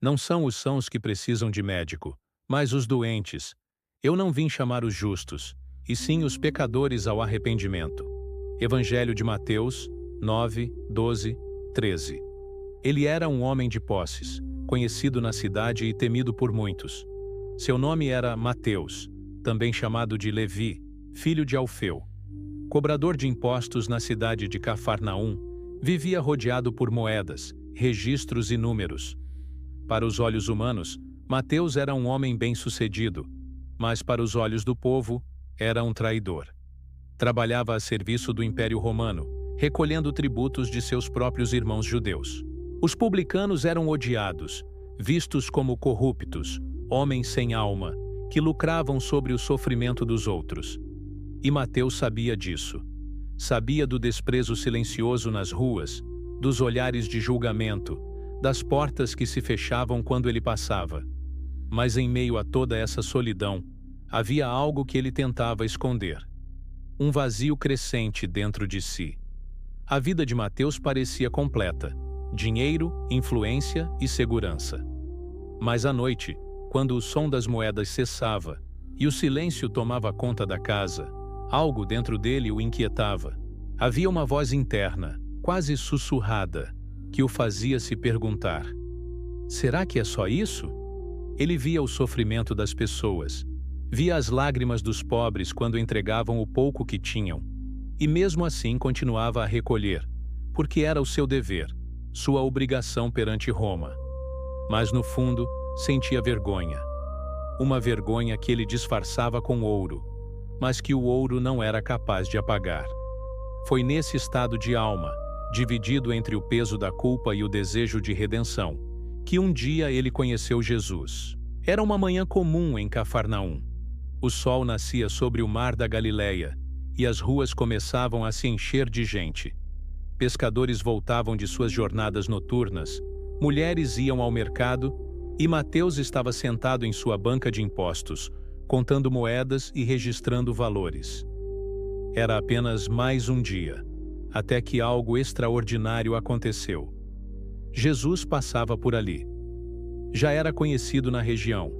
Não são os sãos que precisam de médico, mas os doentes. Eu não vim chamar os justos, e sim os pecadores ao arrependimento. Evangelho de Mateus 9, 12, 13. Ele era um homem de posses, conhecido na cidade e temido por muitos. Seu nome era Mateus, também chamado de Levi, filho de Alfeu. Cobrador de impostos na cidade de Cafarnaum, vivia rodeado por moedas, registros e números. Para os olhos humanos, Mateus era um homem bem-sucedido, mas para os olhos do povo, era um traidor. Trabalhava a serviço do Império Romano, recolhendo tributos de seus próprios irmãos judeus. Os publicanos eram odiados, vistos como corruptos, homens sem alma, que lucravam sobre o sofrimento dos outros. E Mateus sabia disso. Sabia do desprezo silencioso nas ruas, dos olhares de julgamento, das portas que se fechavam quando ele passava. Mas em meio a toda essa solidão, havia algo que ele tentava esconder. Um vazio crescente dentro de si. A vida de Mateus parecia completa: dinheiro, influência e segurança. Mas à noite, quando o som das moedas cessava e o silêncio tomava conta da casa, algo dentro dele o inquietava. Havia uma voz interna, quase sussurrada, que o fazia se perguntar: será que é só isso? Ele via o sofrimento das pessoas, via as lágrimas dos pobres quando entregavam o pouco que tinham, e mesmo assim continuava a recolher, porque era o seu dever, sua obrigação perante Roma. Mas no fundo, sentia vergonha. Uma vergonha que ele disfarçava com ouro, mas que o ouro não era capaz de apagar. Foi nesse estado de alma, dividido entre o peso da culpa e o desejo de redenção, que um dia ele conheceu Jesus. Era uma manhã comum em Cafarnaum. O sol nascia sobre o mar da Galileia, e as ruas começavam a se encher de gente. Pescadores voltavam de suas jornadas noturnas, mulheres iam ao mercado, e Mateus estava sentado em sua banca de impostos, contando moedas e registrando valores. Era apenas mais um dia, até que algo extraordinário aconteceu. Jesus passava por ali. Já era conhecido na região.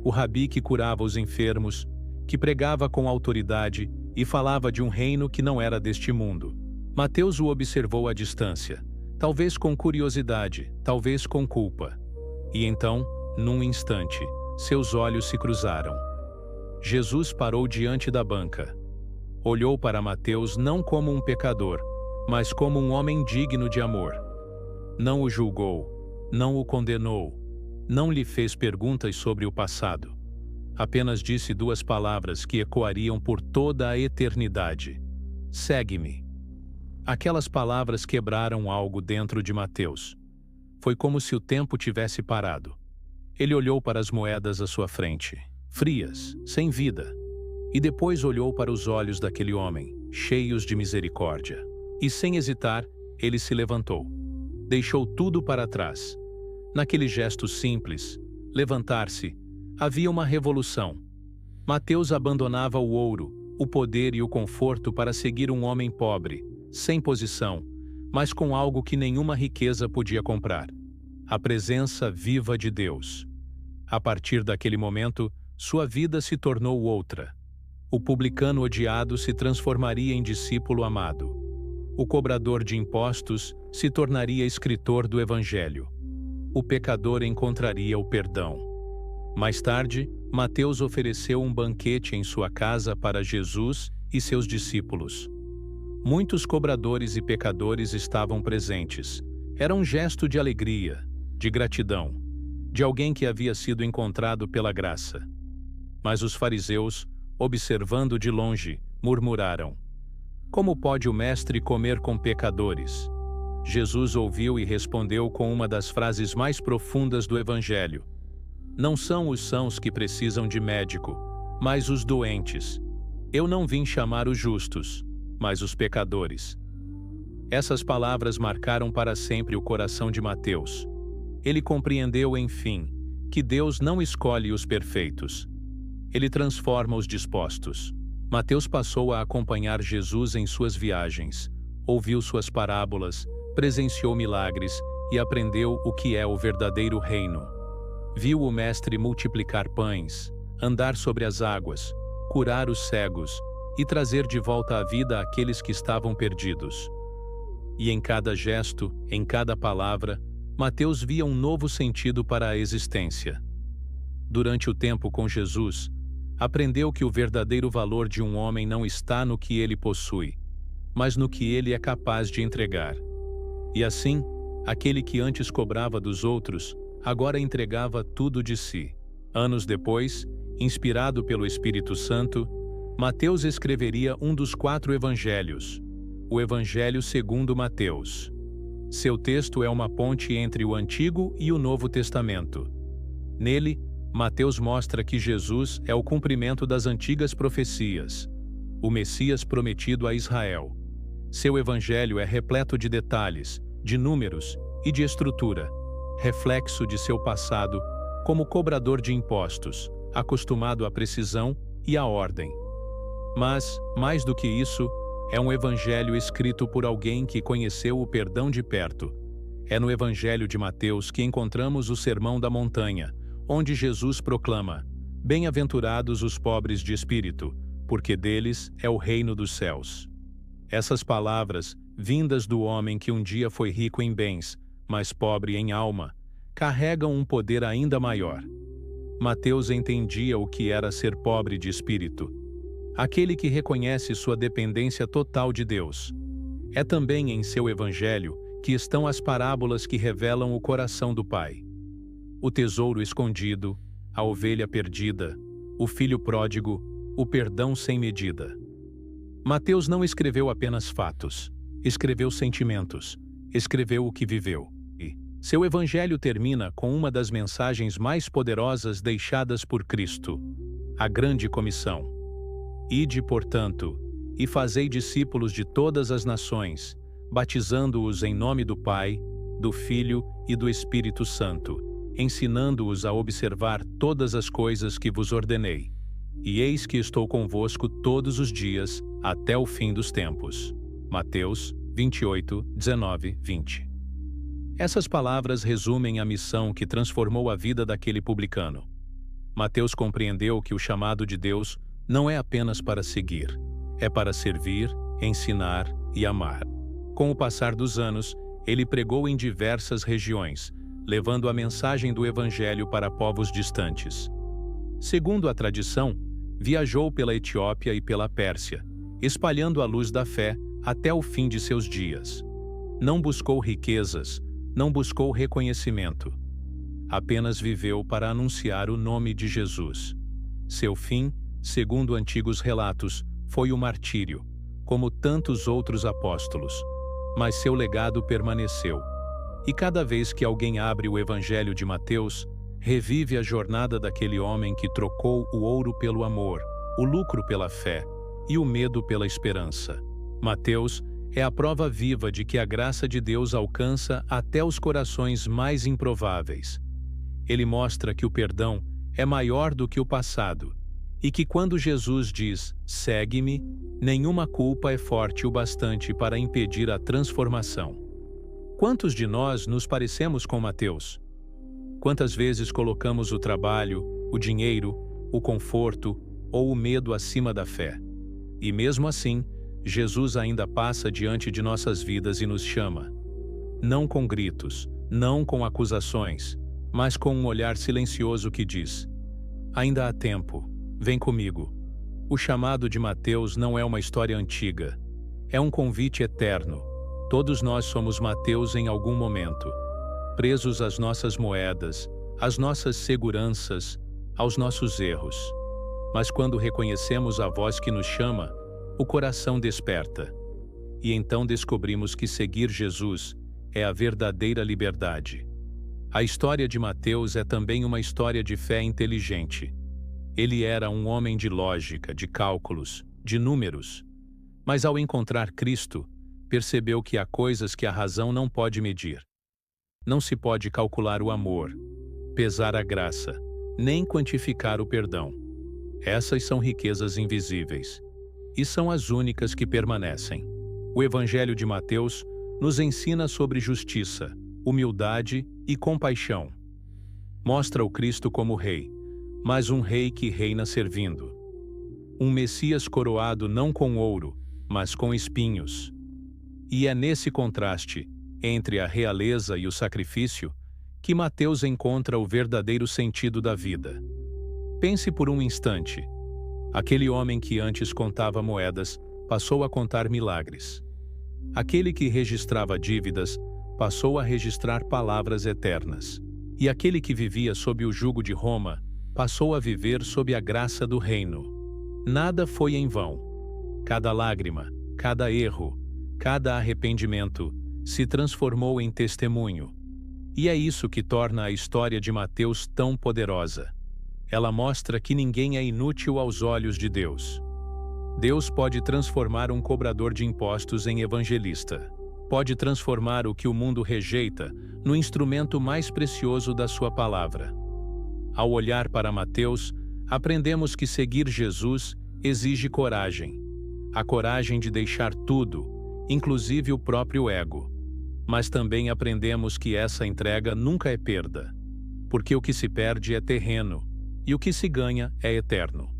O rabi que curava os enfermos, que pregava com autoridade e falava de um reino que não era deste mundo. Mateus o observou à distância, talvez com curiosidade, talvez com culpa. E então, num instante, seus olhos se cruzaram. Jesus parou diante da banca. Olhou para Mateus não como um pecador, mas como um homem digno de amor. Não o julgou, não o condenou, não lhe fez perguntas sobre o passado. Apenas disse duas palavras que ecoariam por toda a eternidade: segue-me. Aquelas palavras quebraram algo dentro de Mateus. Foi como se o tempo tivesse parado. Ele olhou para as moedas à sua frente, frias, sem vida, e depois olhou para os olhos daquele homem, cheios de misericórdia. E sem hesitar, ele se levantou. Deixou tudo para trás. Naquele gesto simples, levantar-se, havia uma revolução. Mateus abandonava o ouro, o poder e o conforto para seguir um homem pobre, sem posição, mas com algo que nenhuma riqueza podia comprar: a presença viva de Deus. A partir daquele momento, sua vida se tornou outra. O publicano odiado se transformaria em discípulo amado. O cobrador de impostos se tornaria escritor do Evangelho. O pecador encontraria o perdão. Mais tarde, Mateus ofereceu um banquete em sua casa para Jesus e seus discípulos. Muitos cobradores e pecadores estavam presentes. Era um gesto de alegria, de gratidão, de alguém que havia sido encontrado pela graça. Mas os fariseus, observando de longe, murmuraram: como pode o mestre comer com pecadores? Jesus ouviu e respondeu com uma das frases mais profundas do Evangelho: não são os sãos que precisam de médico, mas os doentes. Eu não vim chamar os justos, mas os pecadores. Essas palavras marcaram para sempre o coração de Mateus. Ele compreendeu, enfim, que Deus não escolhe os perfeitos. Ele transforma os dispostos. Mateus passou a acompanhar Jesus em suas viagens, ouviu suas parábolas, presenciou milagres e aprendeu o que é o verdadeiro reino. Viu o Mestre multiplicar pães, andar sobre as águas, curar os cegos e trazer de volta à vida aqueles que estavam perdidos. E em cada gesto, em cada palavra, Mateus via um novo sentido para a existência. Durante o tempo com Jesus, aprendeu que o verdadeiro valor de um homem não está no que ele possui, mas no que ele é capaz de entregar. E assim, aquele que antes cobrava dos outros, agora entregava tudo de si. Anos depois, inspirado pelo Espírito Santo, Mateus escreveria um dos 4 evangelhos, o Evangelho segundo Mateus. Seu texto é uma ponte entre o Antigo e o Novo Testamento. Nele, Mateus mostra que Jesus é o cumprimento das antigas profecias, o Messias prometido a Israel. Seu evangelho é repleto de detalhes, de números e de estrutura, reflexo de seu passado como cobrador de impostos, acostumado à precisão e à ordem. Mas, mais do que isso, é um evangelho escrito por alguém que conheceu o perdão de perto. É no Evangelho de Mateus que encontramos o Sermão da Montanha, onde Jesus proclama: "Bem-aventurados os pobres de espírito, porque deles é o reino dos céus." Essas palavras, vindas do homem que um dia foi rico em bens, mas pobre em alma, carregam um poder ainda maior. Mateus entendia o que era ser pobre de espírito. Aquele que reconhece sua dependência total de Deus. É também em seu evangelho que estão as parábolas que revelam o coração do Pai. O tesouro escondido, a ovelha perdida, o filho pródigo, o perdão sem medida. Mateus não escreveu apenas fatos, escreveu sentimentos, escreveu o que viveu. E seu evangelho termina com uma das mensagens mais poderosas deixadas por Cristo, a grande comissão. Ide, portanto, e fazei discípulos de todas as nações, batizando-os em nome do Pai, do Filho e do Espírito Santo, ensinando-os a observar todas as coisas que vos ordenei. E eis que estou convosco todos os dias, até o fim dos tempos. Mateus 28, 19, 20. Essas palavras resumem a missão que transformou a vida daquele publicano. Mateus compreendeu que o chamado de Deus não é apenas para seguir, é para servir, ensinar e amar. Com o passar dos anos, ele pregou em diversas regiões, levando a mensagem do Evangelho para povos distantes. Segundo a tradição, viajou pela Etiópia e pela Pérsia, espalhando a luz da fé até o fim de seus dias. Não buscou riquezas, não buscou reconhecimento. Apenas viveu para anunciar o nome de Jesus. Seu fim, segundo antigos relatos, foi o martírio, como tantos outros apóstolos. Mas seu legado permaneceu. E cada vez que alguém abre o Evangelho de Mateus, revive a jornada daquele homem que trocou o ouro pelo amor, o lucro pela fé e o medo pela esperança. Mateus é a prova viva de que a graça de Deus alcança até os corações mais improváveis. Ele mostra que o perdão é maior do que o passado, e que quando Jesus diz, "Segue-me", nenhuma culpa é forte o bastante para impedir a transformação. Quantos de nós nos parecemos com Mateus? Quantas vezes colocamos o trabalho, o dinheiro, o conforto ou o medo acima da fé? E mesmo assim, Jesus ainda passa diante de nossas vidas e nos chama. Não com gritos, não com acusações, mas com um olhar silencioso que diz: "Ainda há tempo. Vem comigo." O chamado de Mateus não é uma história antiga. É um convite eterno. Todos nós somos Mateus em algum momento, presos às nossas moedas, às nossas seguranças, aos nossos erros. Mas quando reconhecemos a voz que nos chama, o coração desperta. E então descobrimos que seguir Jesus é a verdadeira liberdade. A história de Mateus é também uma história de fé inteligente. Ele era um homem de lógica, de cálculos, de números. Mas ao encontrar Cristo, percebeu que há coisas que a razão não pode medir. Não se pode calcular o amor, pesar a graça, nem quantificar o perdão. Essas são riquezas invisíveis, e são as únicas que permanecem. O Evangelho de Mateus nos ensina sobre justiça, humildade e compaixão. Mostra o Cristo como rei, mas um rei que reina servindo. Um Messias coroado não com ouro, mas com espinhos. E é nesse contraste, entre a realeza e o sacrifício, que Mateus encontra o verdadeiro sentido da vida. Pense por um instante. Aquele homem que antes contava moedas passou a contar milagres. Aquele que registrava dívidas passou a registrar palavras eternas. E aquele que vivia sob o jugo de Roma passou a viver sob a graça do reino. Nada foi em vão. Cada lágrima, cada erro, cada arrependimento se transformou em testemunho. E é isso que torna a história de Mateus tão poderosa. Ela mostra que ninguém é inútil aos olhos de Deus. Deus pode transformar um cobrador de impostos em evangelista. Pode transformar o que o mundo rejeita no instrumento mais precioso da sua palavra. Ao olhar para Mateus, aprendemos que seguir Jesus exige coragem. A coragem de deixar tudo, inclusive o próprio ego. Mas também aprendemos que essa entrega nunca é perda, porque o que se perde é terreno e o que se ganha é eterno.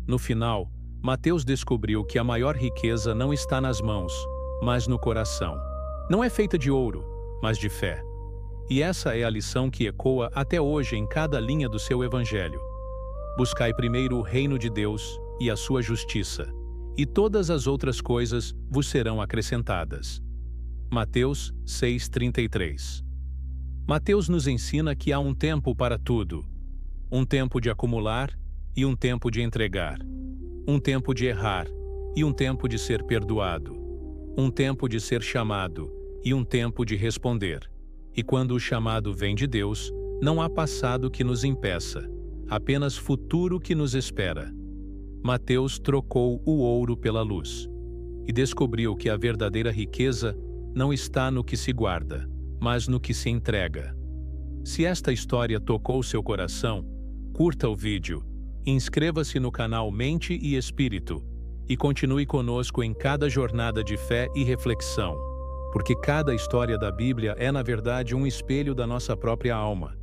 No final, Mateus descobriu que a maior riqueza não está nas mãos, mas no coração. Não é feita de ouro, mas de fé. E essa é a lição que ecoa até hoje em cada linha do seu evangelho. Buscai primeiro o reino de Deus e a sua justiça, e todas as outras coisas vos serão acrescentadas. Mateus 6:33. Mateus nos ensina que há um tempo para tudo. Um tempo de acumular e um tempo de entregar. Um tempo de errar e um tempo de ser perdoado. Um tempo de ser chamado e um tempo de responder. E quando o chamado vem de Deus, não há passado que nos impeça, apenas futuro que nos espera. Mateus trocou o ouro pela luz e descobriu que a verdadeira riqueza não está no que se guarda, mas no que se entrega. Se esta história tocou seu coração, curta o vídeo, inscreva-se no canal Mente e Espírito e continue conosco em cada jornada de fé e reflexão, porque cada história da Bíblia é, na verdade, um espelho da nossa própria alma.